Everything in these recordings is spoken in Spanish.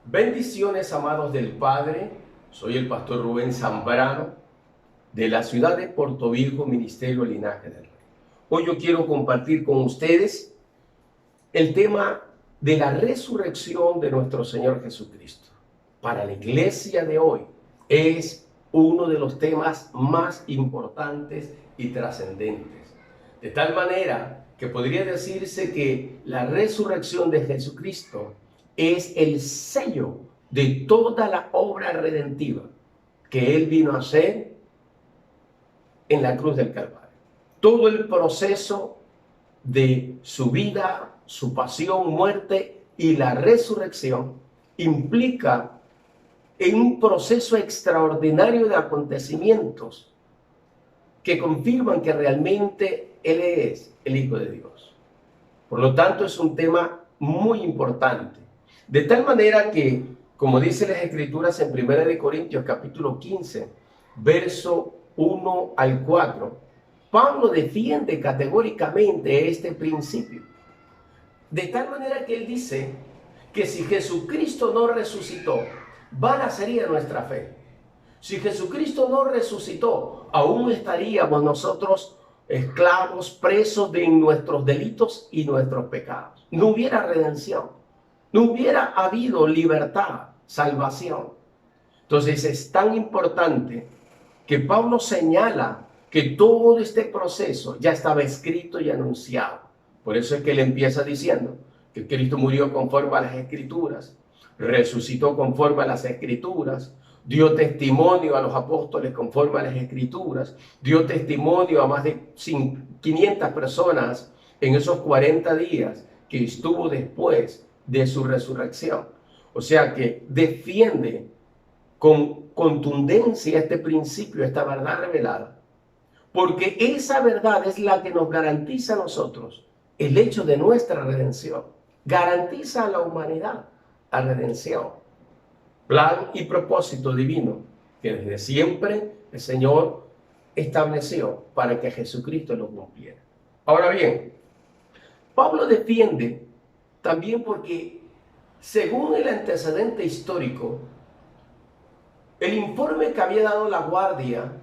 Bendiciones, amados del Padre. Soy el pastor Rubén Zambrano de la ciudad de Portoviejo, Ministerio Linaje del Rey. Hoy yo quiero compartir con ustedes el tema de la resurrección de nuestro Señor Jesucristo. Para la iglesia de hoy es uno de los temas más importantes y trascendentes. De tal manera que podría decirse que la resurrección de Jesucristo es el sello de toda la obra redentiva que Él vino a hacer en la cruz del Calvario. Todo el proceso de su vida, su pasión, muerte y la resurrección implica en un proceso extraordinario de acontecimientos que confirman que realmente Él es el Hijo de Dios. Por lo tanto, es un tema muy importante. De tal manera que, como dice las Escrituras en 1 Corintios capítulo 15, verso 1 al 4, Pablo defiende categóricamente este principio. De tal manera que él dice que si Jesucristo no resucitó, vana sería nuestra fe. Si Jesucristo no resucitó, aún estaríamos nosotros esclavos, presos de nuestros delitos y nuestros pecados. No hubiera redención, no hubiera habido libertad, salvación. Entonces es tan importante que Pablo señala que todo este proceso ya estaba escrito y anunciado. Por eso es que él empieza diciendo que Cristo murió conforme a las Escrituras, resucitó conforme a las Escrituras, dio testimonio a los apóstoles conforme a las Escrituras, dio testimonio a más de 500 personas en esos 40 días que estuvo después de su resurrección. O sea que defiende con contundencia este principio, esta verdad revelada, porque esa verdad es la que nos garantiza a nosotros el hecho de nuestra redención, garantiza a la humanidad la redención, plan y propósito divino que desde siempre el Señor estableció para que Jesucristo lo cumpliera. Ahora bien, Pablo defiende también porque, según el antecedente histórico, el informe que había dado la guardia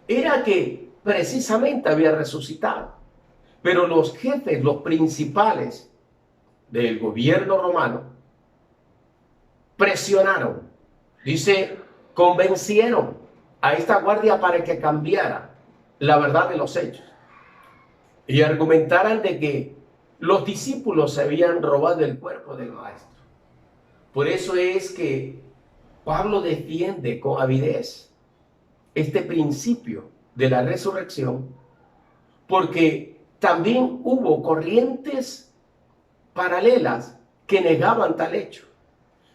era que precisamente había resucitado. Pero los jefes, los principales del gobierno romano, presionaron, dice, convencieron a esta guardia para que cambiara la verdad de los hechos y argumentaran de que los discípulos se habían robado el cuerpo del maestro. Por eso es que Pablo defiende con avidez este principio de la resurrección, porque también hubo corrientes paralelas que negaban tal hecho.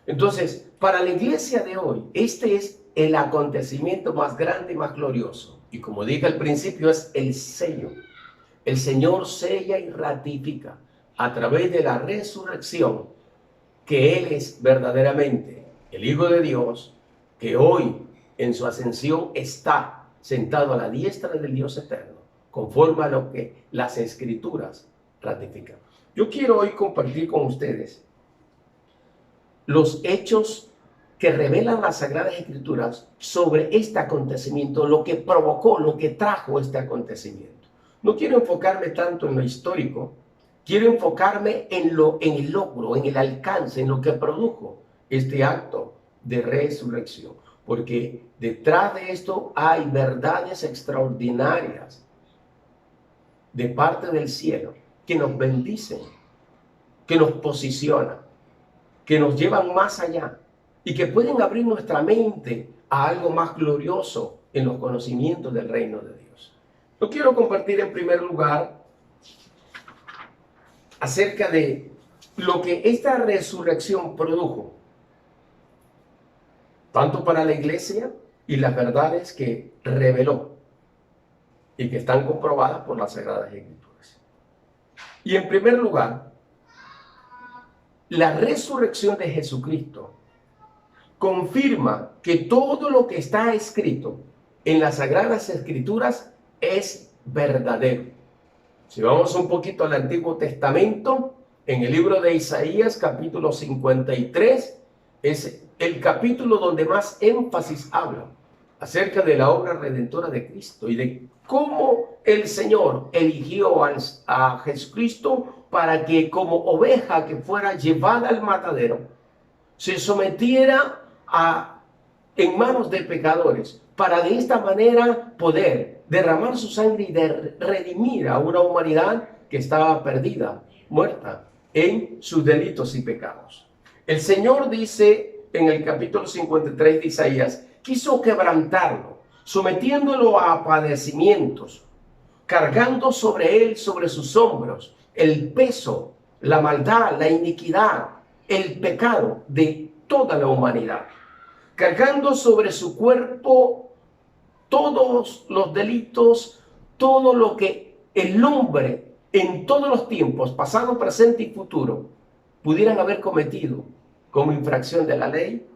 Entonces, para la iglesia de hoy, este es el acontecimiento más grande y más glorioso. Y como dije al principio, es el sello. El Señor sella y ratifica a través de la resurrección que Él es verdaderamente el Hijo de Dios, que hoy en su ascensión está sentado a la diestra del Dios eterno, conforme a lo que las Escrituras ratifican. Yo quiero hoy compartir con ustedes los hechos que revelan las Sagradas Escrituras sobre este acontecimiento, lo que provocó, lo que trajo este acontecimiento. No quiero enfocarme tanto en lo histórico, quiero enfocarme en el logro, en el alcance, en lo que produjo este acto de resurrección. Porque detrás de esto hay verdades extraordinarias de parte del cielo que nos bendicen, que nos posicionan, que nos llevan más allá y que pueden abrir nuestra mente a algo más glorioso en los conocimientos del reino de Dios. Yo quiero compartir en primer lugar acerca de lo que esta resurrección produjo, tanto para la iglesia y las verdades que reveló y que están comprobadas por las Sagradas Escrituras. Y en primer lugar, la resurrección de Jesucristo confirma que todo lo que está escrito en las Sagradas Escrituras es verdadero. Si vamos un poquito al Antiguo Testamento, en el libro de Isaías, capítulo 53, Es el capítulo donde más énfasis habla acerca de la obra redentora de Cristo y de cómo el Señor eligió a Jesucristo para que como oveja que fuera llevada al matadero, se sometiera en manos de pecadores, para de esta manera poder derramar su sangre y redimir a una humanidad que estaba perdida, muerta en sus delitos y pecados. El Señor dice en el capítulo 53 de Isaías, quiso quebrantarlo, sometiéndolo a padecimientos, cargando sobre él, sobre sus hombros, el peso, la maldad, la iniquidad, el pecado de toda la humanidad, cargando sobre su cuerpo todos los delitos, todo lo que el hombre en todos los tiempos, pasado, presente y futuro, pudieran haber cometido como infracción de la ley.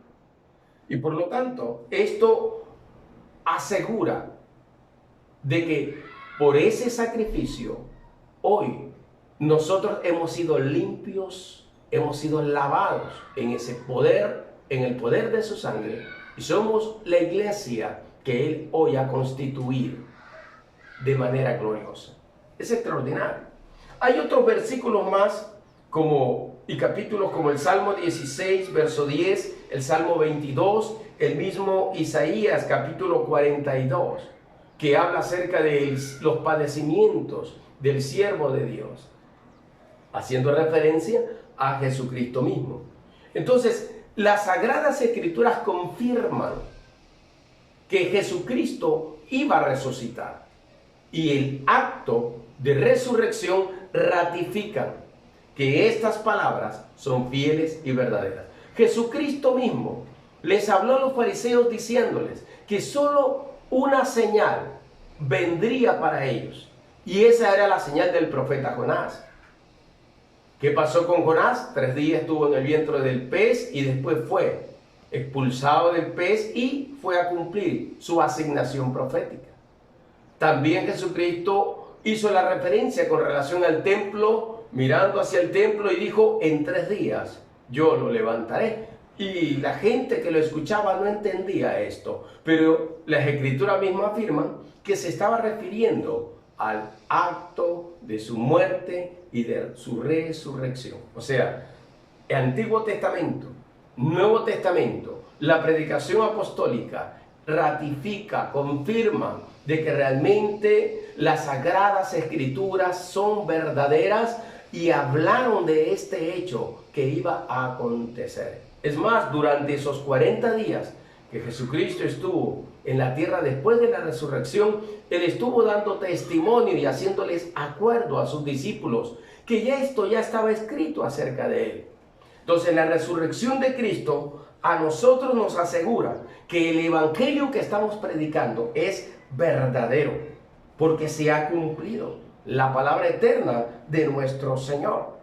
Y por lo tanto, esto asegura de que por ese sacrificio, hoy nosotros hemos sido limpios, hemos sido lavados en ese poder, en el poder de su sangre, y somos la iglesia que Él hoy ha constituido de manera gloriosa. Es extraordinario. Hay otros versículos más y capítulos como el Salmo 16, verso 10, el Salmo 22, el mismo Isaías, capítulo 42, que habla acerca de los padecimientos del siervo de Dios, haciendo referencia a Jesucristo mismo. Entonces, las Sagradas Escrituras confirman que Jesucristo iba a resucitar, y el acto de resurrección ratifica que estas palabras son fieles y verdaderas. Jesucristo mismo les habló a los fariseos diciéndoles que solo una señal vendría para ellos, y esa era la señal del profeta Jonás. ¿Qué pasó con Jonás? 3 días estuvo en el vientre del pez y después fue expulsado del pez y fue a cumplir su asignación profética. También Jesucristo hizo la referencia con relación al templo, mirando hacia el templo, y dijo, en 3 días yo lo levantaré. Y la gente que lo escuchaba no entendía esto, pero las Escrituras mismas afirman que se estaba refiriendo al acto de su muerte y de su resurrección. O sea, el Antiguo Testamento, Nuevo Testamento, la predicación apostólica ratifica, confirma de que realmente las Sagradas Escrituras son verdaderas y hablaron de este hecho que iba a acontecer. Es más, durante esos 40 días que Jesucristo estuvo en la tierra después de la resurrección, Él estuvo dando testimonio y haciéndoles acuerdo a sus discípulos que esto ya estaba escrito acerca de Él. Entonces, la resurrección de Cristo a nosotros nos asegura que el evangelio que estamos predicando es verdadero, porque se ha cumplido la palabra eterna de nuestro Señor.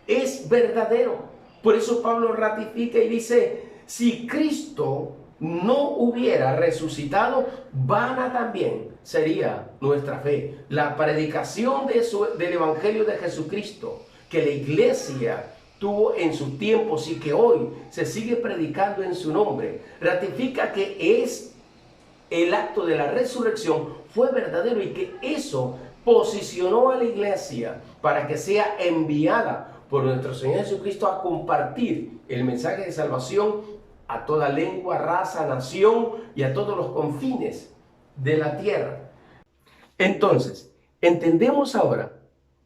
Es verdadero. Por eso Pablo ratifica y dice, si Cristo no hubiera resucitado, vana también sería nuestra fe. La predicación del evangelio de Jesucristo, que la iglesia tuvo en sus tiempos y que hoy se sigue predicando en su nombre, ratifica que el acto de la resurrección fue verdadero, y que eso posicionó a la iglesia para que sea enviada por nuestro Señor Jesucristo a compartir el mensaje de salvación a toda lengua, raza, nación y a todos los confines de la tierra. Entonces, entendemos ahora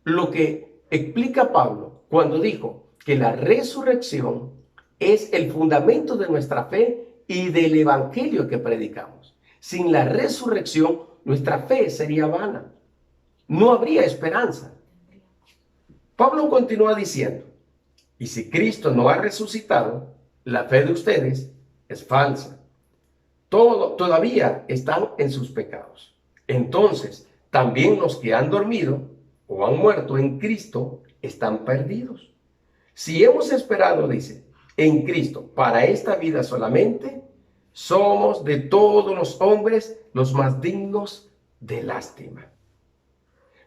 lo que explica Pablo cuando dijo que la resurrección es el fundamento de nuestra fe y del evangelio que predicamos. Sin la resurrección, nuestra fe sería vana. No habría esperanza. Pablo continúa diciendo, y si Cristo no ha resucitado, la fe de ustedes es falsa. Todavía están en sus pecados. Entonces, también los que han dormido o han muerto en Cristo están perdidos. Si hemos esperado, dice, en Cristo para esta vida solamente, somos de todos los hombres los más dignos de lástima.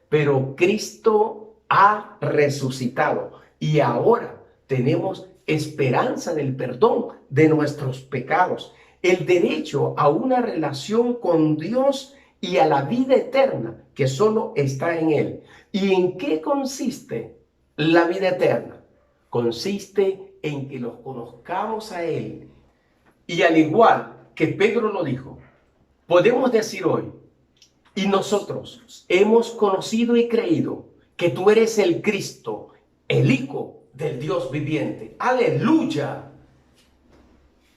Pero Cristo ha resucitado y ahora tenemos esperanza del perdón de nuestros pecados, el derecho a una relación con Dios y a la vida eterna que solo está en Él. ¿Y en qué consiste la vida eterna? Consiste en que los conozcamos a Él. Y al igual que Pedro lo dijo, podemos decir hoy, y nosotros hemos conocido y creído que tú eres el Cristo, el Hijo del Dios viviente. ¡Aleluya!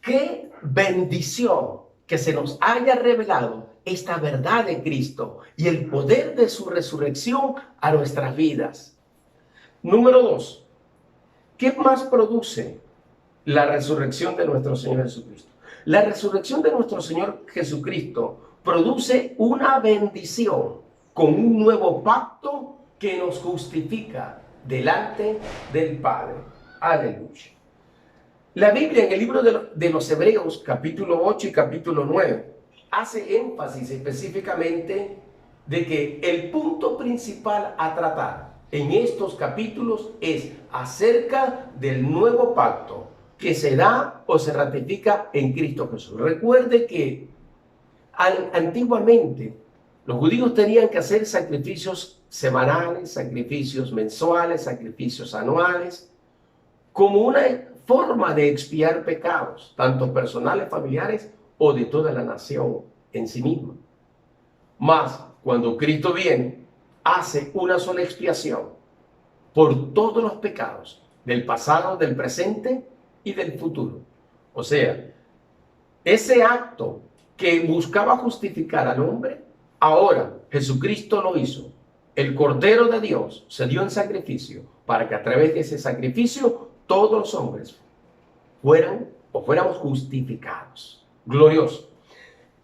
¡Qué bendición que se nos haya revelado esta verdad de Cristo y el poder de su resurrección a nuestras vidas! Número 2. ¿Qué más produce la resurrección de nuestro Señor Jesucristo? La resurrección de nuestro Señor Jesucristo produce una bendición con un nuevo pacto que nos justifica delante del Padre. Aleluya. La Biblia en el libro de los Hebreos, capítulo 8 y capítulo 9, hace énfasis específicamente de que el punto principal a tratar en estos capítulos es acerca del nuevo pacto que se da o se ratifica en Cristo Jesús. Recuerde que antiguamente los judíos tenían que hacer sacrificios semanales, sacrificios mensuales, sacrificios anuales, como una forma de expiar pecados, tanto personales, familiares o de toda la nación en sí misma. Mas, cuando Cristo viene, hace una sola expiación por todos los pecados del pasado, del presente y del futuro. O sea, ese acto que buscaba justificar al hombre, ahora Jesucristo lo hizo. El Cordero de Dios se dio en sacrificio para que a través de ese sacrificio todos los hombres fuéramos justificados. Glorioso.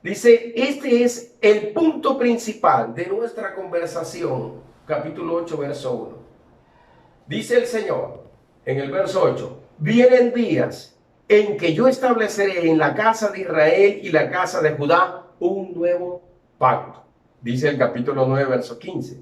Dice, este es el punto principal de nuestra conversación, capítulo 8, verso 1. Dice el Señor en el verso 8, vienen días en que yo estableceré en la casa de Israel y la casa de Judá un nuevo pacto. Dice el capítulo 9, verso 15.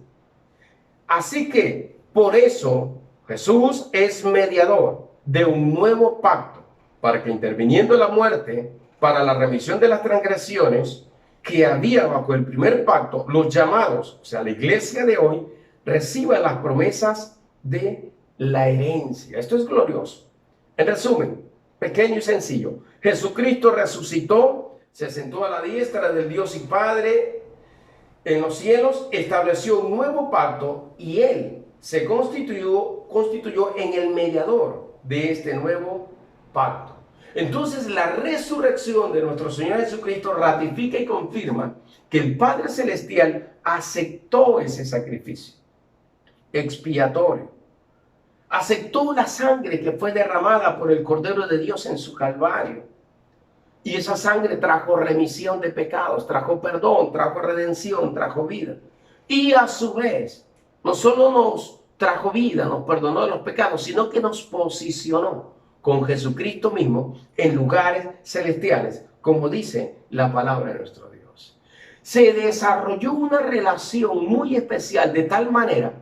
Así que, por eso, Jesús es mediador de un nuevo pacto, para que interviniendo la muerte para la remisión de las transgresiones que había bajo el primer pacto, los llamados, o sea, la iglesia de hoy, reciba las promesas de la herencia. Esto es glorioso. En resumen, pequeño y sencillo, Jesucristo resucitó, se sentó a la diestra del Dios y Padre en los cielos, estableció un nuevo pacto y Él se constituyó en el mediador de este nuevo pacto. Entonces la resurrección de nuestro Señor Jesucristo ratifica y confirma que el Padre Celestial aceptó ese sacrificio expiatorio. Aceptó la sangre que fue derramada por el Cordero de Dios en su Calvario. Y esa sangre trajo remisión de pecados, trajo perdón, trajo redención, trajo vida. Y a su vez, no solo nos trajo vida, nos perdonó de los pecados, sino que nos posicionó con Jesucristo mismo en lugares celestiales, como dice la palabra de nuestro Dios. Se desarrolló una relación muy especial de tal manera,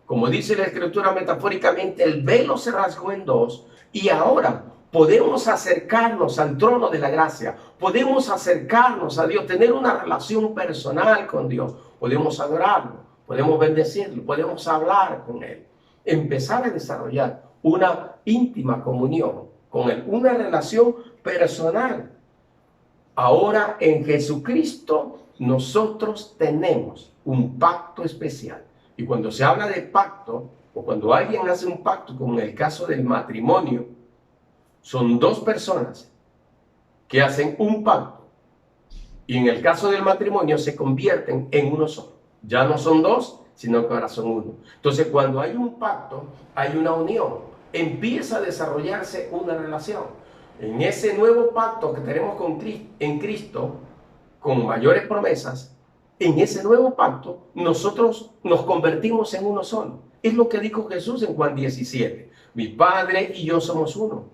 como dice la Escritura metafóricamente, el velo se rasgó en dos y ahora podemos acercarnos al trono de la gracia, podemos acercarnos a Dios, tener una relación personal con Dios, podemos adorarlo, podemos bendecirlo, podemos hablar con Él, empezar a desarrollar una íntima comunión con Él, una relación personal. Ahora en Jesucristo nosotros tenemos un pacto especial. Y cuando se habla de pacto, o cuando alguien hace un pacto, como en el caso del matrimonio, son dos personas que hacen un pacto. Y en el caso del matrimonio se convierten en uno solo. Ya no son dos, sino que ahora son uno. Entonces, cuando hay un pacto, hay una unión. Empieza a desarrollarse una relación. En ese nuevo pacto que tenemos en Cristo, con mayores promesas, en ese nuevo pacto, nosotros nos convertimos en uno solo. Es lo que dijo Jesús en Juan 17. Mi Padre y yo somos uno.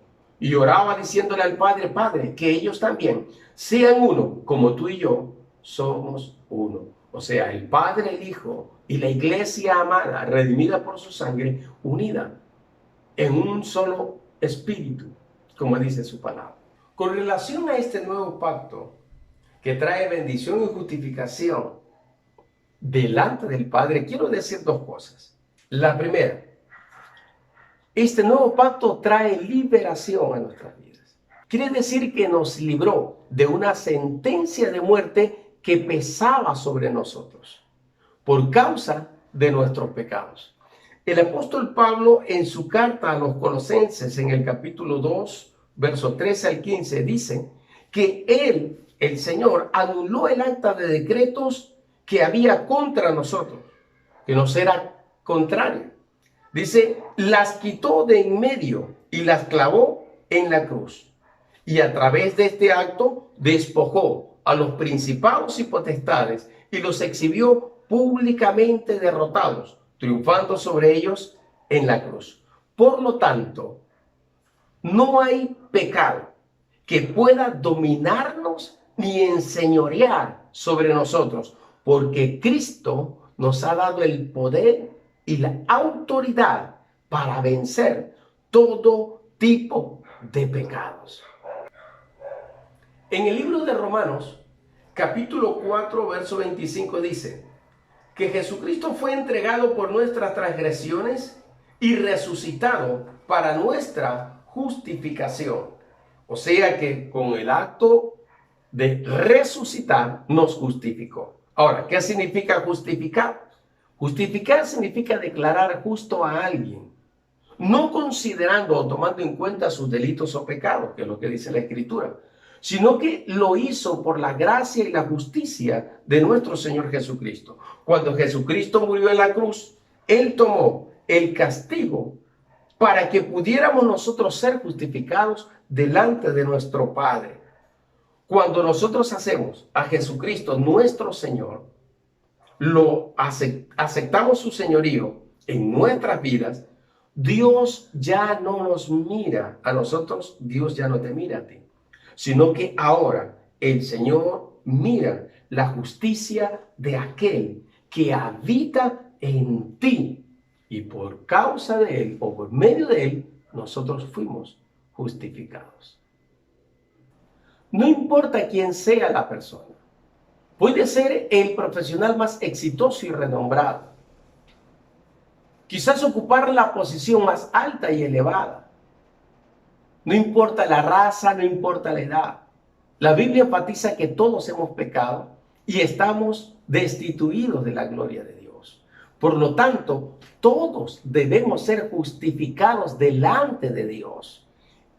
Y oraba diciéndole al Padre, Padre, que ellos también sean uno, como tú y yo somos uno. O sea, el Padre, el Hijo y la Iglesia amada, redimida por su sangre, unida en espíritu, como dice su palabra. Con relación a este nuevo pacto que trae bendición y justificación delante del Padre, quiero decir dos cosas. La primera, este nuevo pacto trae liberación a nuestras vidas. Quiere decir que nos libró de una sentencia de muerte que pesaba sobre nosotros por causa de nuestros pecados. El apóstol Pablo, en su carta a los Colosenses, en el capítulo 2, versos 13 al 15, dice que él, el Señor, anuló el acta de decretos que había contra nosotros, que nos era contrario. Dice, las quitó de en medio y las clavó en la cruz. Y a través de este acto despojó a los principados y potestades y los exhibió públicamente derrotados, triunfando sobre ellos en la cruz. Por lo tanto, no hay pecado que pueda dominarnos ni enseñorear sobre nosotros, porque Cristo nos ha dado el poder y la autoridad para vencer todo tipo de pecados. En el libro de Romanos, capítulo 4, verso 25 dice que Jesucristo fue entregado por nuestras transgresiones y resucitado para nuestra justificación. O sea que con el acto de resucitar nos justificó. Ahora, ¿qué significa justificar? Justificar significa declarar justo a alguien, no considerando o tomando en cuenta sus delitos o pecados, que es lo que dice la Escritura, sino que lo hizo por la gracia y la justicia de nuestro Señor Jesucristo. Cuando Jesucristo murió en la cruz, Él tomó el castigo para que pudiéramos nosotros ser justificados delante de nuestro Padre. Cuando nosotros hacemos a Jesucristo nuestro Señor, aceptamos su señorío en nuestras vidas, Dios ya no nos mira a nosotros, Dios ya no te mira a ti, sino que ahora el Señor mira la justicia de aquel que habita en ti, y por causa de él o por medio de él nosotros fuimos justificados. No importa quién sea la persona, puede ser el profesional más exitoso y renombrado, quizás ocupar la posición más alta y elevada. No importa la raza, no importa la edad. La Biblia enfatiza que todos hemos pecado y estamos destituidos de la gloria de Dios. Por lo tanto, todos debemos ser justificados delante de Dios.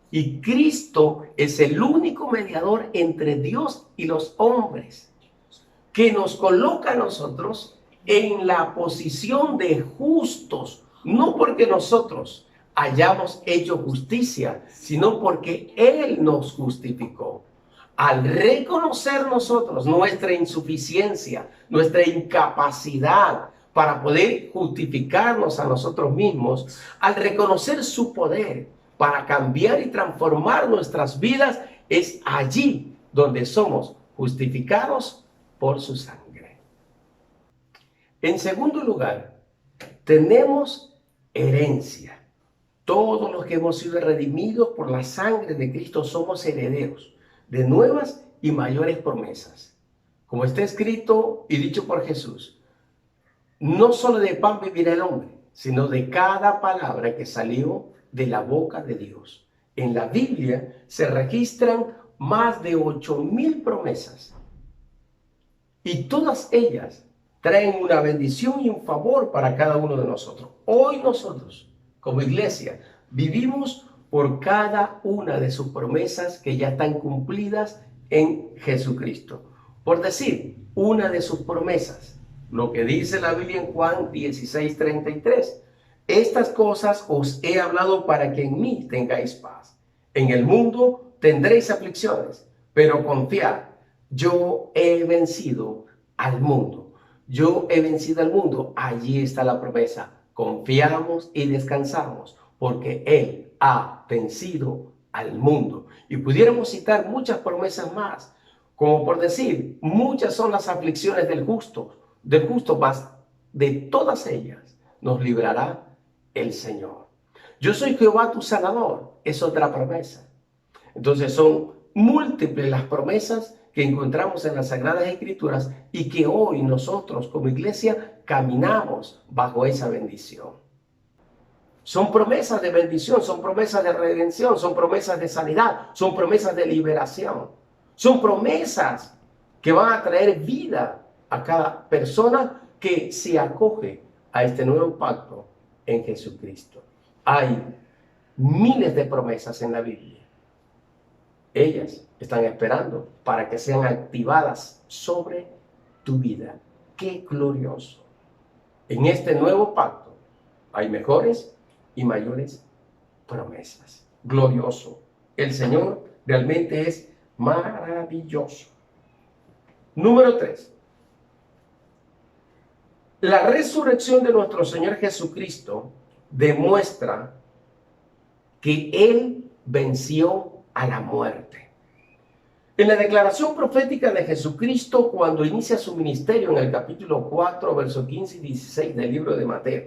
Y Cristo es el único mediador entre Dios y los hombres, que nos coloca a nosotros en la posición de justos, no porque nosotros hayamos hecho justicia, sino porque Él nos justificó. Al reconocer nosotros nuestra insuficiencia, nuestra incapacidad para poder justificarnos a nosotros mismos, al reconocer su poder para cambiar y transformar nuestras vidas, es allí donde somos justificados por su sangre. En segundo lugar, tenemos herencia. Todos los que hemos sido redimidos por la sangre de Cristo somos herederos de nuevas y mayores promesas. Como está escrito y dicho por Jesús, no solo de pan vivirá el hombre, sino de cada palabra que salió de la boca de Dios. En la Biblia se registran más de 8,000 promesas, y todas ellas traen una bendición y un favor para cada uno de nosotros. Hoy nosotros, como iglesia, vivimos por cada una de sus promesas que ya están cumplidas en Jesucristo. Por decir, una de sus promesas, lo que dice la Biblia en Juan 16:33. Estas cosas os he hablado para que en mí tengáis paz. En el mundo tendréis aflicciones, pero confiad, yo he vencido al mundo. Yo he vencido al mundo. Allí está la promesa. Confiamos y descansamos porque Él ha vencido al mundo. Y pudiéramos citar muchas promesas más, como por decir, muchas son las aflicciones del justo, mas de todas ellas nos librará el Señor. Yo soy Jehová tu sanador, es otra promesa. Entonces son múltiples las promesas que encontramos en las Sagradas Escrituras y que hoy nosotros como iglesia caminamos bajo esa bendición. Son promesas de bendición, son promesas de redención, son promesas de sanidad, son promesas de liberación. Son promesas que van a traer vida a cada persona que se acoge a este nuevo pacto en Jesucristo. Hay miles de promesas en la Biblia. Ellas están esperando para que sean activadas sobre tu vida. ¡Qué glorioso! En este nuevo pacto hay mejores y mayores promesas. Glorioso. El Señor realmente es maravilloso. Número 3. La resurrección de nuestro Señor Jesucristo demuestra que Él venció a la muerte. En la declaración profética de Jesucristo, cuando inicia su ministerio en el capítulo 4, versos 15 y 16 del libro de Mateo,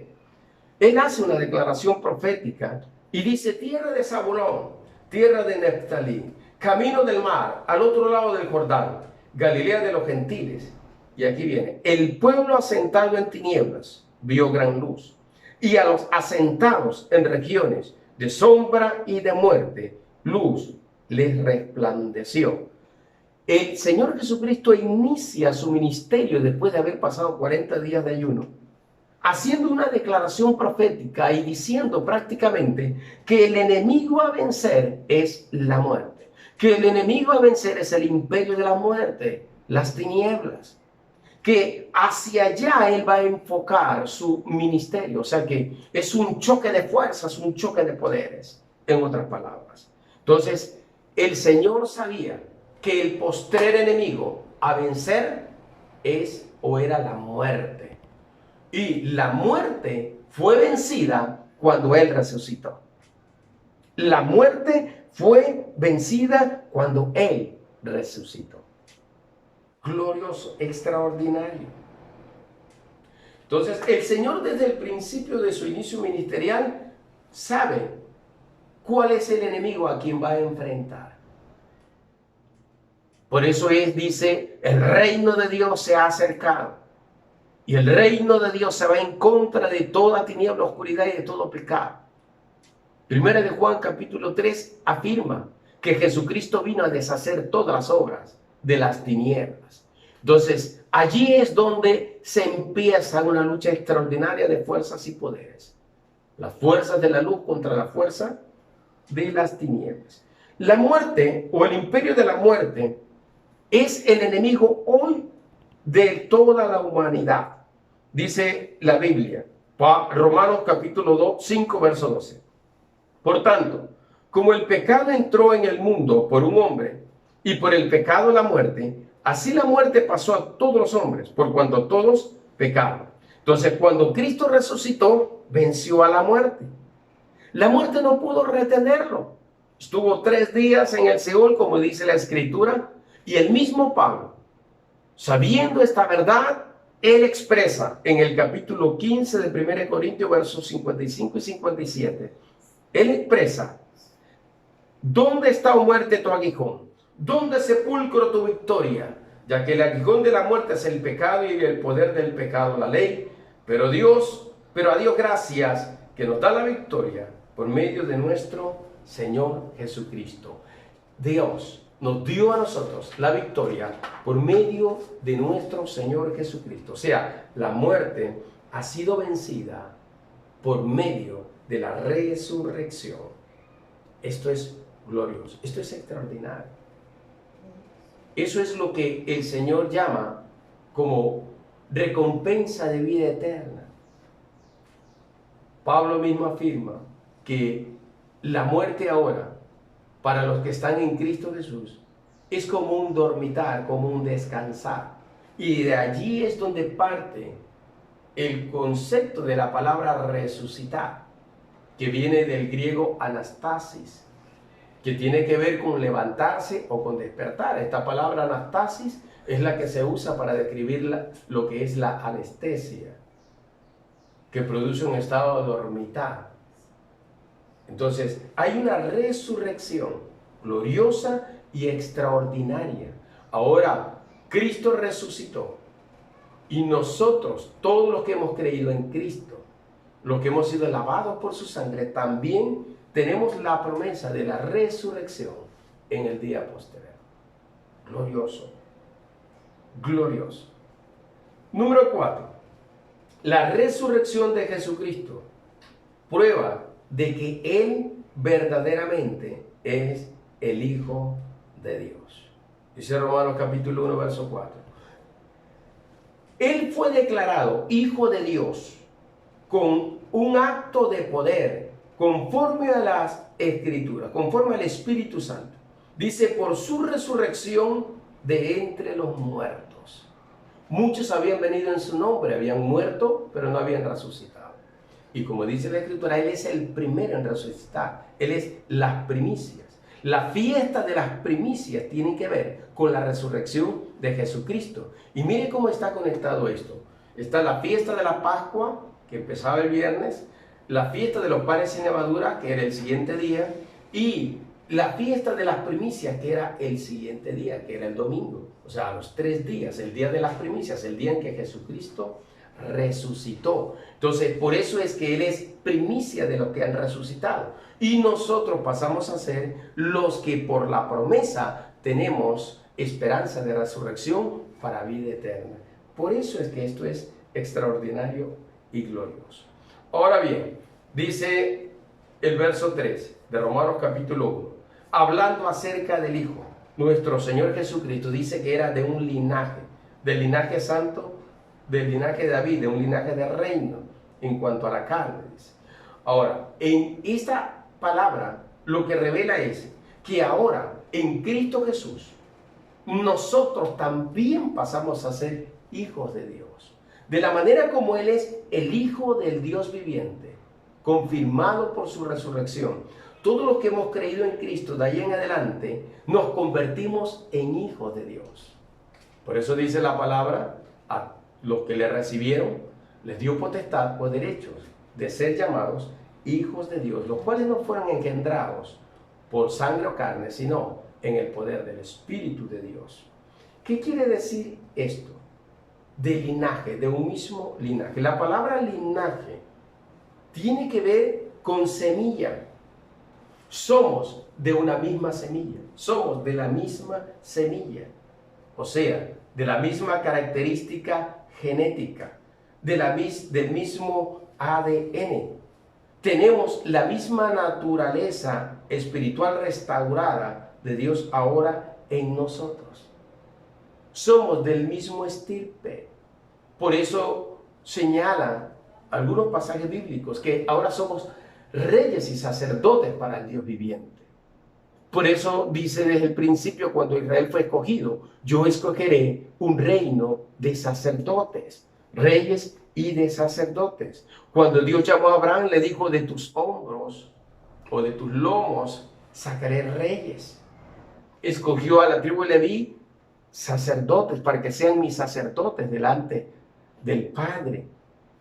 Él hace una declaración profética y dice: tierra de Zabulón, tierra de Neftalí, camino del mar, al otro lado del Jordán, Galilea de los gentiles. Y aquí viene: el pueblo asentado en tinieblas vio gran luz, y a los asentados en regiones de sombra y de muerte, luz les resplandeció. El Señor Jesucristo inicia su ministerio después de haber pasado 40 días de ayuno, haciendo una declaración profética y diciendo prácticamente que el enemigo a vencer es la muerte, que el enemigo a vencer es el imperio de la muerte, las tinieblas, que hacia allá Él va a enfocar su ministerio. O sea que es un choque de fuerzas, un choque de poderes, en otras palabras. Entonces, el Señor sabía que el postrer enemigo a vencer es o era la muerte. Y la muerte fue vencida cuando Él resucitó. La muerte fue vencida cuando Él resucitó. Glorioso, extraordinario. Entonces, el Señor desde el principio de su inicio ministerial sabe cuál es el enemigo a quien va a enfrentar. Por eso dice, el reino de Dios se ha acercado. Y el reino de Dios se va en contra de toda tiniebla, oscuridad y de todo pecado. Primera de Juan capítulo 3 afirma que Jesucristo vino a deshacer todas las obras de las tinieblas. Entonces, allí es donde se empieza una lucha extraordinaria de fuerzas y poderes. Las fuerzas de la luz contra la fuerza de las tinieblas. La muerte o el imperio de la muerte es el enemigo hoy de toda la humanidad. Dice la Biblia, Romanos capítulo 2, 5, verso 12. Por tanto, como el pecado entró en el mundo por un hombre, y por el pecado la muerte, así la muerte pasó a todos los hombres, por cuanto todos pecaron. Entonces, cuando Cristo resucitó, venció a la muerte. La muerte no pudo retenerlo. Estuvo 3 días en el Seol, como dice la Escritura, y el mismo Pablo, sabiendo esta verdad, él expresa en el capítulo 15 de 1 Corintios, versos 55 y 57, él expresa: ¿dónde está, oh muerte, tu aguijón? ¿Dónde, sepulcro, tu victoria? Ya que el aguijón de la muerte es el pecado y el poder del pecado la ley, pero a Dios gracias que nos da la victoria por medio de nuestro Señor Jesucristo. Dios nos dio a nosotros la victoria por medio de nuestro Señor Jesucristo. O sea, la muerte ha sido vencida por medio de la resurrección. Esto es glorioso, esto es extraordinario. Eso es lo que el Señor llama como recompensa de vida eterna. Pablo mismo afirma que la muerte ahora, para los que están en Cristo Jesús, es como un dormitar, como un descansar. Y de allí es donde parte el concepto de la palabra resucitar, que viene del griego anastasis, que tiene que ver con levantarse o con despertar. Esta palabra anastasis es la que se usa para describir lo que es la anestesia, que produce un estado de dormitar. Entonces, hay una resurrección gloriosa y extraordinaria. Ahora, Cristo resucitó y nosotros, todos los que hemos creído en Cristo, los que hemos sido lavados por su sangre, también tenemos la promesa de la resurrección en el día posterior. Glorioso, glorioso. Número 4. La resurrección de Jesucristo prueba de que Él verdaderamente es el Hijo de Dios. Dice Romanos capítulo 1, verso 4. Él fue declarado Hijo de Dios con un acto de poder, conforme a las Escrituras, conforme al Espíritu Santo. Dice, por su resurrección de entre los muertos. Muchos habían venido en su nombre, habían muerto, pero no habían resucitado. Y como dice la Escritura, Él es el primero en resucitar. Él es las primicias. La fiesta de las primicias tiene que ver con la resurrección de Jesucristo. Y mire cómo está conectado esto. Está la fiesta de la Pascua, que empezaba el viernes, la fiesta de los panes sin levadura, que era el siguiente día, y la fiesta de las primicias, que era el siguiente día, que era el domingo. O sea, los 3 días, el día de las primicias, el día en que Jesucristo resucitó. Entonces, por eso es que Él es primicia de los que han resucitado. Y nosotros pasamos a ser los que por la promesa tenemos esperanza de resurrección para vida eterna. Por eso es que esto es extraordinario y glorioso. Ahora bien, dice el verso 3 de Romanos capítulo 1, hablando acerca del Hijo, nuestro Señor Jesucristo, dice que era de un linaje, del linaje santo, del linaje de David, de un linaje de reino, en cuanto a la carne, dice. Ahora, en esta palabra, lo que revela es que ahora, en Cristo Jesús, nosotros también pasamos a ser hijos de Dios. De la manera como Él es el Hijo del Dios viviente, confirmado por su resurrección. Todos los que hemos creído en Cristo, de ahí en adelante, nos convertimos en hijos de Dios. Por eso dice la palabra, a los que le recibieron, les dio potestad o derechos de ser llamados hijos de Dios, los cuales no fueron engendrados por sangre o carne, sino en el poder del Espíritu de Dios. ¿Qué quiere decir esto? De linaje, de un mismo linaje. La palabra linaje tiene que ver con semilla. Somos de una misma semilla, somos de la misma semilla, o sea, de la misma característica genética, del mismo ADN. Tenemos la misma naturaleza espiritual restaurada de Dios ahora en nosotros. Somos del mismo estirpe. Por eso señalan algunos pasajes bíblicos que ahora somos reyes y sacerdotes para el Dios viviente. Por eso dice desde el principio, cuando Israel fue escogido, yo escogeré un reino de sacerdotes, reyes y de sacerdotes. Cuando Dios llamó a Abraham, le dijo, de tus hombros o de tus lomos sacaré reyes. Escogió a la tribu de Leví sacerdotes para que sean mis sacerdotes delante del Padre.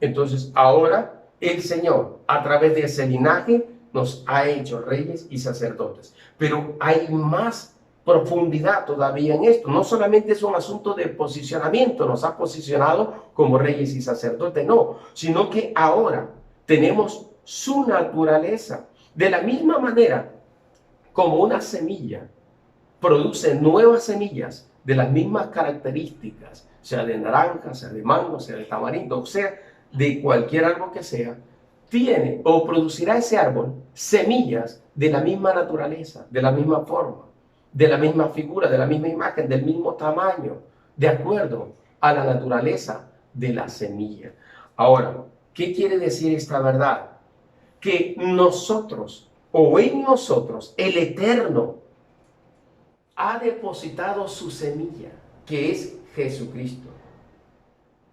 Entonces ahora el Señor, a través de ese linaje, nos ha hecho reyes y sacerdotes. Pero hay más profundidad todavía en esto. No solamente es un asunto de posicionamiento, nos ha posicionado como reyes y sacerdotes, no, sino que ahora tenemos su naturaleza. De la misma manera como una semilla produce nuevas semillas de las mismas características, sea de naranja, sea de mango, sea de tamarindo, o sea, de cualquier árbol que sea, tiene o producirá ese árbol semillas de la misma naturaleza, de la misma forma, de la misma figura, de la misma imagen, del mismo tamaño, de acuerdo a la naturaleza de la semilla. Ahora, ¿qué quiere decir esta verdad? Que nosotros, o en nosotros, el Eterno ha depositado su semilla, que es Jesucristo.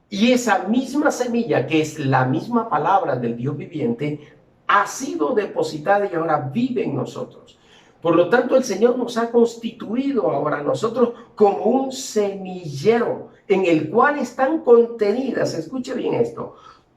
Y esa misma semilla, que es la misma palabra del Dios viviente, ha sido depositada y ahora vive en nosotros. Por lo tanto, el Señor nos ha constituido ahora a nosotros como un semillero en el cual están contenidas, escuche bien esto,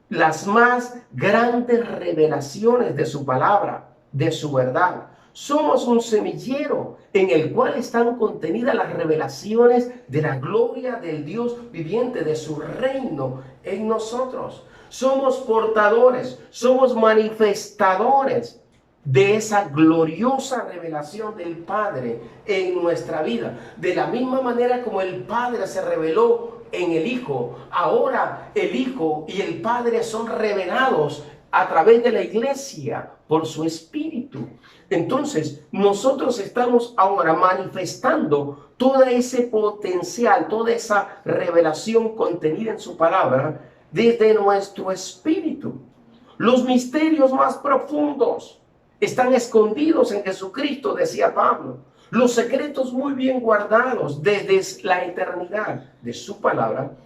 las más grandes revelaciones de su palabra. de su verdad. Somos un semillero en el cual están contenidas las revelaciones de la gloria del Dios viviente, de su reino en nosotros. Somos portadores, somos manifestadores de esa gloriosa revelación del Padre en nuestra vida. De la misma manera como el Padre se reveló en el Hijo, ahora el Hijo y el Padre son revelados a través de la iglesia por su Espíritu. Entonces, nosotros estamos ahora manifestando todo ese potencial, toda esa revelación contenida en su palabra desde nuestro espíritu. Los misterios más profundos están escondidos en Jesucristo, decía Pablo. Los secretos muy bien guardados desde la eternidad de su palabra,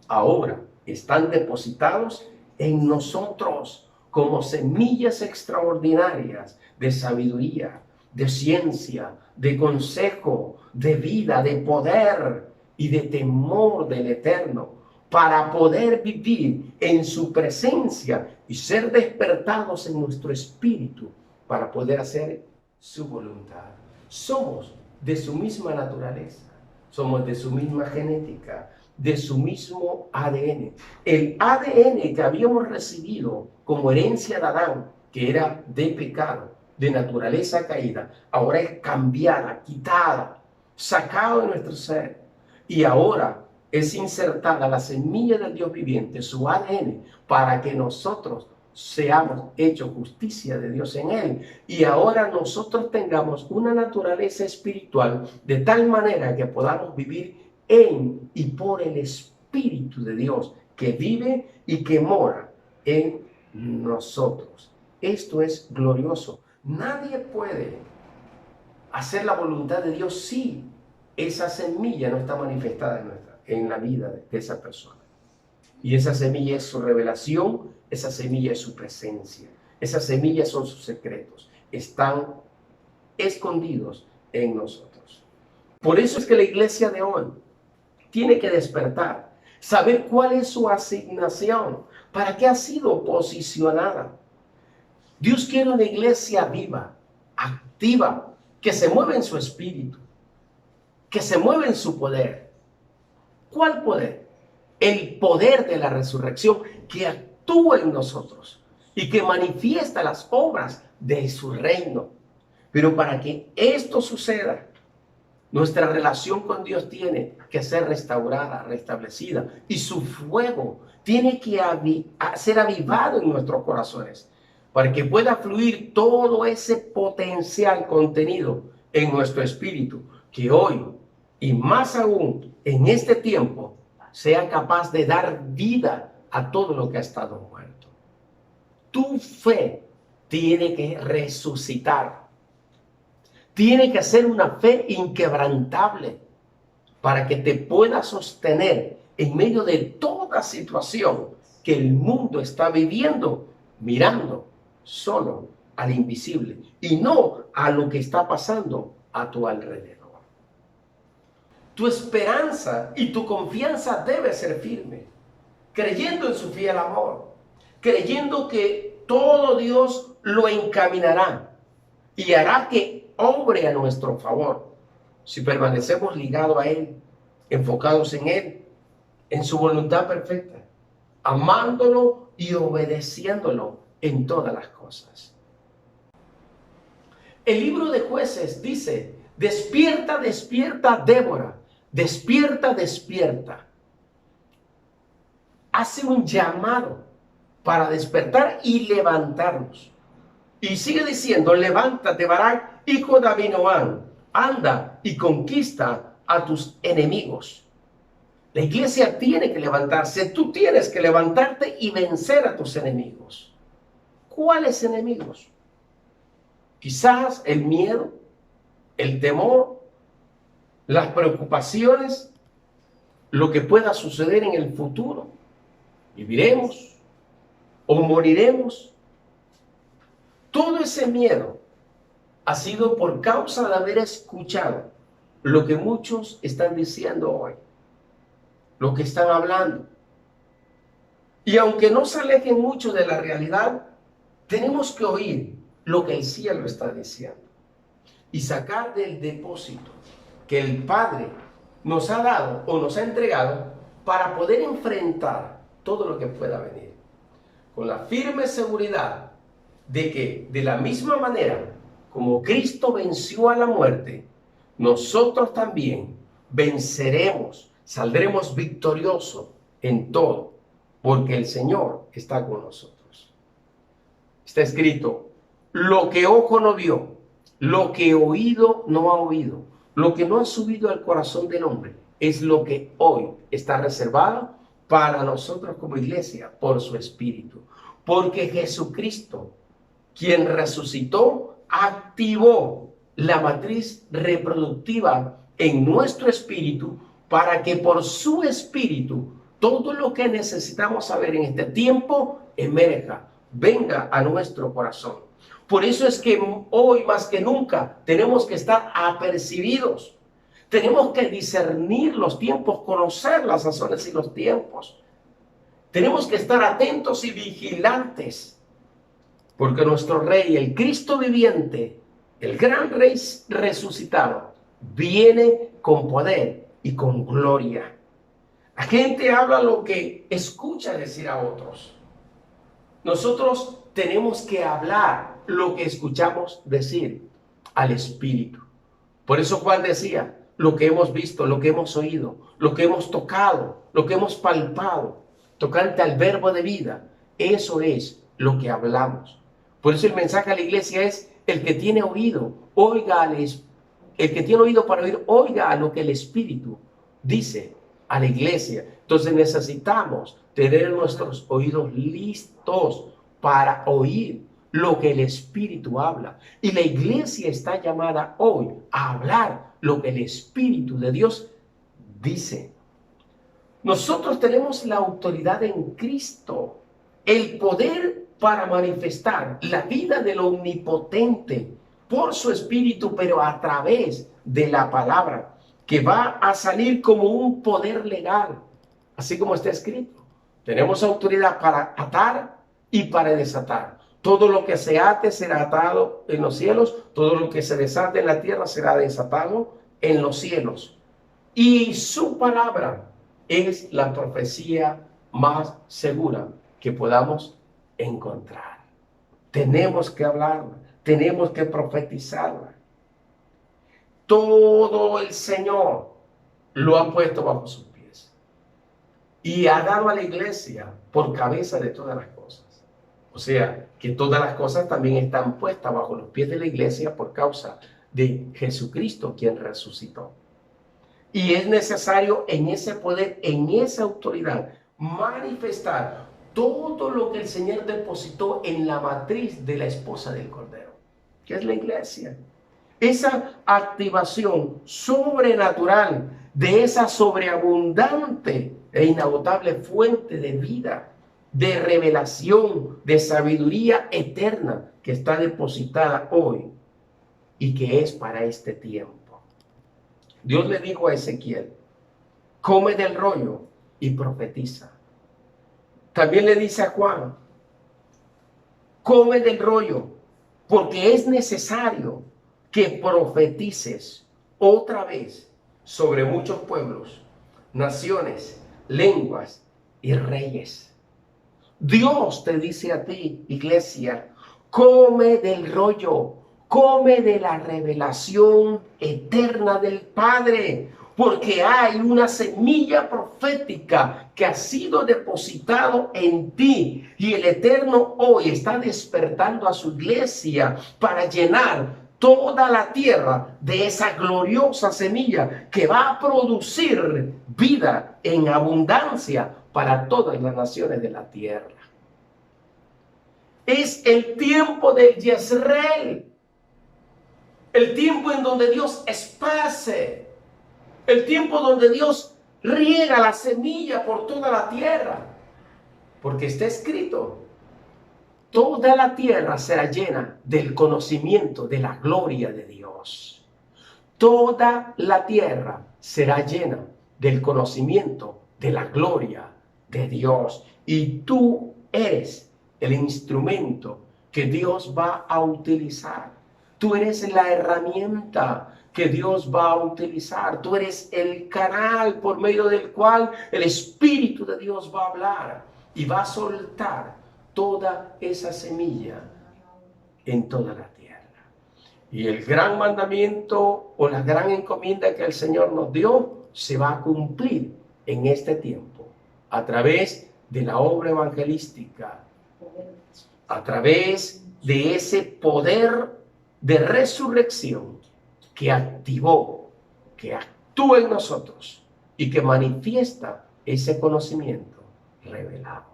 ahora están depositados en nosotros como semillas extraordinarias de sabiduría, de ciencia, de consejo, de vida, de poder y de temor del Eterno, para poder vivir en su presencia y ser despertados en nuestro espíritu para poder hacer su voluntad. Somos de su misma naturaleza, somos de su misma genética, de su mismo ADN. El ADN que habíamos recibido como herencia de Adán, que era de pecado, de naturaleza caída, ahora es cambiada, quitada, sacado de nuestro ser. Y ahora es insertada la semilla del Dios viviente, su ADN, para que nosotros seamos hechos justicia de Dios en él. Y ahora nosotros tengamos una naturaleza espiritual de tal manera que podamos vivir en y por el Espíritu de Dios que vive y que mora en nosotros. Esto es glorioso. Nadie puede hacer la voluntad de Dios si esa semilla no está manifestada en la vida de esa persona. Y esa semilla es su revelación, esa semilla es su presencia, esas semillas son sus secretos, están escondidos en nosotros. Por eso es que la iglesia de hoy tiene que despertar, saber cuál es su asignación, para qué ha sido posicionada. Dios quiere una iglesia viva, activa, que se mueva en su espíritu, que se mueva en su poder. ¿Cuál poder? El poder de la resurrección que actúa en nosotros y que manifiesta las obras de su reino. Pero para que esto suceda, nuestra relación con Dios tiene que ser restaurada, restablecida, y su fuego tiene que ser avivado en nuestros corazones para que pueda fluir todo ese potencial contenido en nuestro espíritu, que hoy y más aún en este tiempo sea capaz de dar vida a todo lo que ha estado muerto. Tu fe tiene que resucitar. Tiene que ser una fe inquebrantable para que te pueda sostener en medio de toda situación que el mundo está viviendo, mirando solo al invisible y no a lo que está pasando a tu alrededor. Tu esperanza y tu confianza debe ser firme, creyendo en su fiel amor, creyendo que todo Dios lo encaminará y hará que obre a nuestro favor si permanecemos ligados a Él, enfocados en Él, en su voluntad perfecta, amándolo y obedeciéndolo en todas las cosas. El libro de Jueces dice: despierta, despierta, Débora, despierta, despierta. Hace un llamado para despertar y levantarnos. Y sigue diciendo: levántate, Barak, hijo de Abinoam, anda y conquista a tus enemigos. La iglesia tiene que levantarse, tú tienes que levantarte y vencer a tus enemigos. ¿Cuáles enemigos? Quizás el miedo, el temor, las preocupaciones, lo que pueda suceder en el futuro. ¿Viviremos o moriremos? Todo ese miedo ha sido por causa de haber escuchado lo que muchos están diciendo hoy, lo que están hablando. Y aunque no se alejen mucho de la realidad, tenemos que oír lo que el cielo está diciendo y sacar del depósito que el Padre nos ha dado o nos ha entregado para poder enfrentar todo lo que pueda venir, con la firme seguridad de que de la misma manera como Cristo venció a la muerte, nosotros también venceremos, saldremos victoriosos en todo, porque el Señor está con nosotros. Está escrito: lo que ojo no vio, lo que oído no ha oído, lo que no ha subido al corazón del hombre, es lo que hoy está reservado para nosotros como iglesia por su Espíritu. Porque Jesucristo, quien resucitó, activó la matriz reproductiva en nuestro espíritu para que por su espíritu todo lo que necesitamos saber en este tiempo emerja, venga a nuestro corazón. Por eso es que hoy más que nunca tenemos que estar apercibidos. Tenemos que discernir los tiempos, conocer las sazones y los tiempos. Tenemos que estar atentos y vigilantes, porque nuestro Rey, el Cristo viviente, el gran Rey resucitado, viene con poder y con gloria. La gente habla lo que escucha decir a otros. Nosotros tenemos que hablar lo que escuchamos decir al Espíritu. Por eso Juan decía: lo que hemos visto, lo que hemos oído, lo que hemos tocado, lo que hemos palpado, tocante al verbo de vida, eso es lo que hablamos. Por eso el mensaje a la iglesia es: el que tiene oído, oiga el que tiene oído para oír, oiga a lo que el Espíritu dice a la iglesia. Entonces necesitamos tener nuestros oídos listos para oír lo que el Espíritu habla. Y la iglesia está llamada hoy a hablar lo que el Espíritu de Dios dice. Nosotros tenemos la autoridad en Cristo, el poder para manifestar la vida del Omnipotente por su Espíritu, pero a través de la palabra, que va a salir como un poder legal, así como está escrito. Tenemos autoridad para atar y para desatar. Todo lo que se ate será atado en los cielos, todo lo que se desate en la tierra será desatado en los cielos. Y su palabra es la profecía más segura que podamos encontrar. Tenemos que hablarla, tenemos que profetizarla. Todo el Señor lo ha puesto bajo sus pies y ha dado a la iglesia por cabeza de todas las cosas. O sea, que todas las cosas también están puestas bajo los pies de la iglesia por causa de Jesucristo, quien resucitó. Y es necesario en ese poder, en esa autoridad, manifestar todo lo que el Señor depositó en la matriz de la esposa del Cordero, que es la iglesia. Esa activación sobrenatural de esa sobreabundante e inagotable fuente de vida, de revelación, de sabiduría eterna que está depositada hoy y que es para este tiempo. Dios le dijo a Ezequiel: come del rollo y profetiza. También le dice a Juan: come del rollo, porque es necesario que profetices otra vez sobre muchos pueblos, naciones, lenguas y reyes. Dios te dice a ti, iglesia: come del rollo, come de la revelación eterna del Padre, porque hay una semilla profética que ha sido depositado en ti, y el Eterno hoy está despertando a su iglesia para llenar toda la tierra de esa gloriosa semilla que va a producir vida en abundancia para todas las naciones de la tierra. Es el tiempo de Jezreel, el tiempo en donde Dios esparce, el tiempo donde Dios riega la semilla por toda la tierra, porque está escrito: toda la tierra será llena del conocimiento de la gloria de Dios. Toda la tierra será llena del conocimiento de la gloria de Dios. Y tú eres el instrumento que Dios va a utilizar. Tú eres la herramienta que Dios va a utilizar. Tú eres el canal por medio del cual el Espíritu de Dios va a hablar y va a soltar toda esa semilla en toda la tierra. Y el gran mandamiento o la gran encomienda que el Señor nos dio se va a cumplir en este tiempo a través de la obra evangelística, a través de ese poder de resurrección que activó, que actúa en nosotros y que manifiesta ese conocimiento revelado.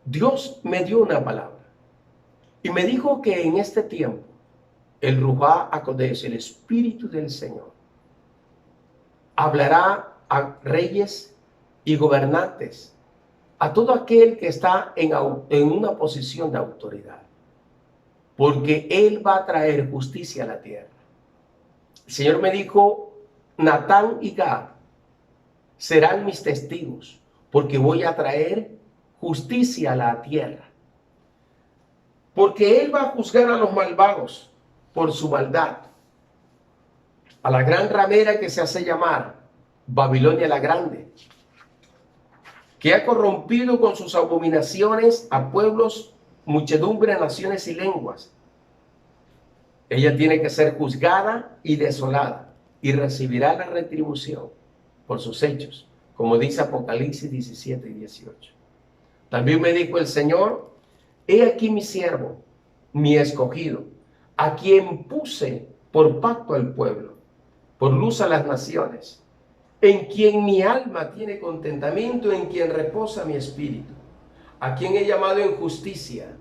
Dios me dio una palabra y me dijo que en este tiempo el Ruach HaKodesh, el Espíritu del Señor, hablará a reyes y gobernantes, a todo aquel que está en una posición de autoridad, porque Él va a traer justicia a la tierra. El Señor me dijo, Natán y Gad serán mis testigos, porque voy a traer justicia a la tierra. Porque Él va a juzgar a los malvados por su maldad, a la gran ramera que se hace llamar Babilonia la Grande, que ha corrompido con sus abominaciones a pueblos, muchedumbre, naciones y lenguas. Ella tiene que ser juzgada y desolada y recibirá la retribución por sus hechos, como dice Apocalipsis 17 y 18. También me dijo el Señor, he aquí mi siervo, mi escogido, a quien puse por pacto al pueblo, por luz a las naciones, en quien mi alma tiene contentamiento, en quien reposa mi espíritu, a quien he llamado en justicia.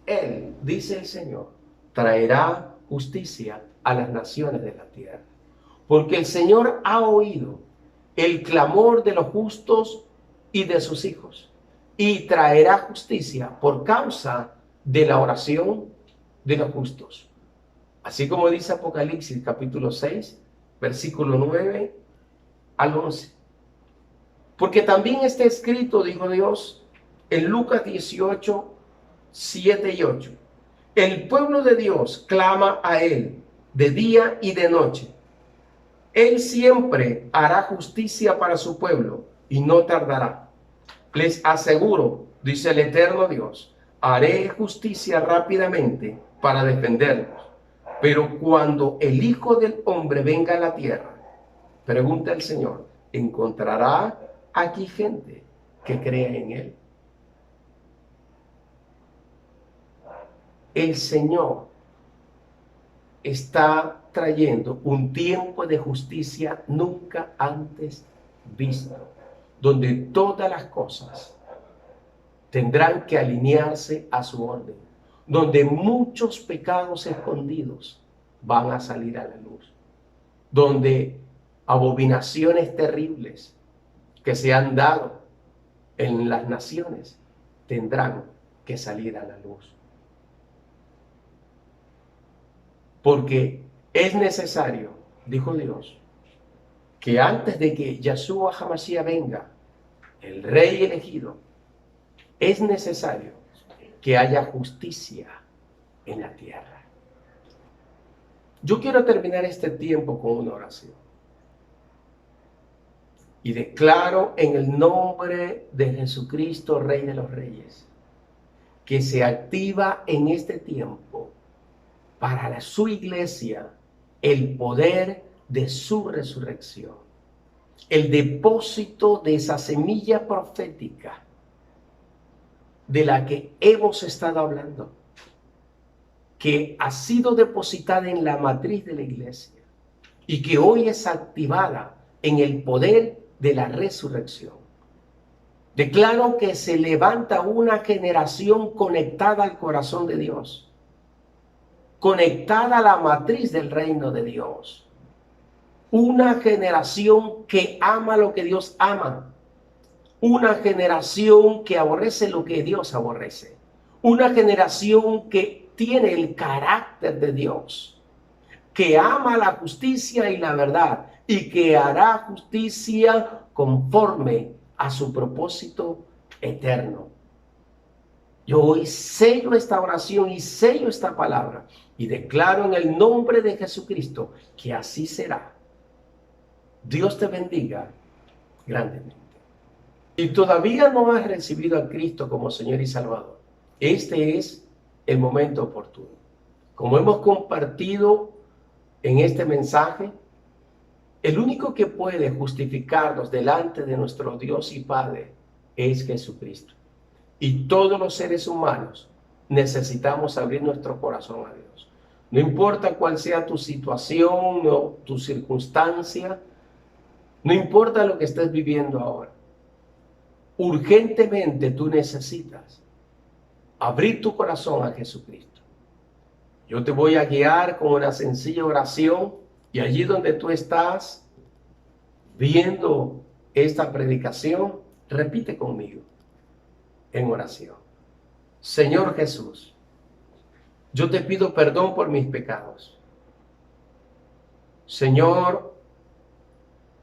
Él, dice el Señor, traerá justicia a las naciones de la tierra, porque el Señor ha oído el clamor de los justos y de sus hijos, y traerá justicia por causa de la oración de los justos. Así como dice Apocalipsis capítulo 6, versículo 9 al 11. Porque también está escrito, dijo Dios, en Lucas 18, 7 y 8. El pueblo de Dios clama a Él de día y de noche. Él siempre hará justicia para su pueblo y no tardará. Les aseguro, dice el eterno Dios, haré justicia rápidamente para defenderlos. Pero cuando el Hijo del Hombre venga a la tierra, pregunta el Señor, ¿encontrará aquí gente que crea en Él? El Señor está trayendo un tiempo de justicia nunca antes visto, donde todas las cosas tendrán que alinearse a su orden, donde muchos pecados escondidos van a salir a la luz, donde abominaciones terribles que se han dado en las naciones tendrán que salir a la luz. Porque es necesario, dijo Dios, que antes de que Yahshua HaMashiach venga, el Rey elegido, es necesario que haya justicia en la tierra. Yo quiero terminar este tiempo con una oración. Y declaro en el nombre de Jesucristo, Rey de los Reyes, que se activa en este tiempo para su iglesia el poder de su resurrección, el depósito de esa semilla profética de la que hemos estado hablando, que ha sido depositada en la matriz de la iglesia y que hoy es activada en el poder de la resurrección. Declaro que se levanta una generación conectada al corazón de Dios, conectada a la matriz del reino de Dios. Una generación que ama lo que Dios ama. Una generación que aborrece lo que Dios aborrece. Una generación que tiene el carácter de Dios, que ama la justicia y la verdad y que hará justicia conforme a su propósito eterno. Yo hoy sello esta oración y sello esta palabra y declaro en el nombre de Jesucristo que así será. Dios te bendiga grandemente. Si todavía no has recibido a Cristo como Señor y Salvador, este es el momento oportuno. Como hemos compartido en este mensaje, el único que puede justificarnos delante de nuestro Dios y Padre es Jesucristo. Y todos los seres humanos necesitamos abrir nuestro corazón a Dios. No importa cuál sea tu situación o tu circunstancia, no importa lo que estés viviendo ahora. Urgentemente tú necesitas abrir tu corazón a Jesucristo. Yo te voy a guiar con una sencilla oración y allí donde tú estás viendo esta predicación, repite conmigo en oración. Señor Jesús, yo te pido perdón por mis pecados. Señor,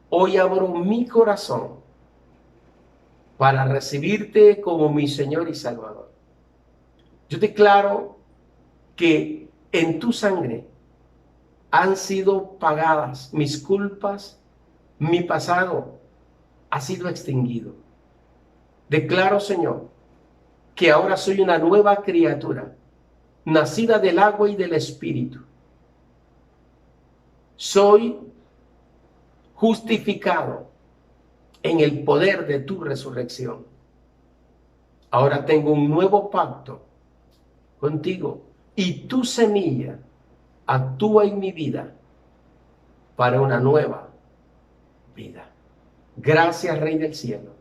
hoy abro mi corazón para recibirte como mi Señor y Salvador. Yo declaro que en tu sangre han sido pagadas mis culpas, mi pasado ha sido extinguido. Declaro, Señor, que ahora soy una nueva criatura, nacida del agua y del Espíritu. Soy justificado en el poder de tu resurrección. Ahora tengo un nuevo pacto contigo y tu semilla actúa en mi vida para una nueva vida. Gracias, Rey del Cielo.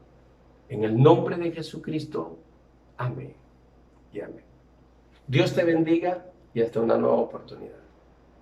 En el nombre de Jesucristo. Amén y amén. Dios te bendiga y hasta una nueva oportunidad.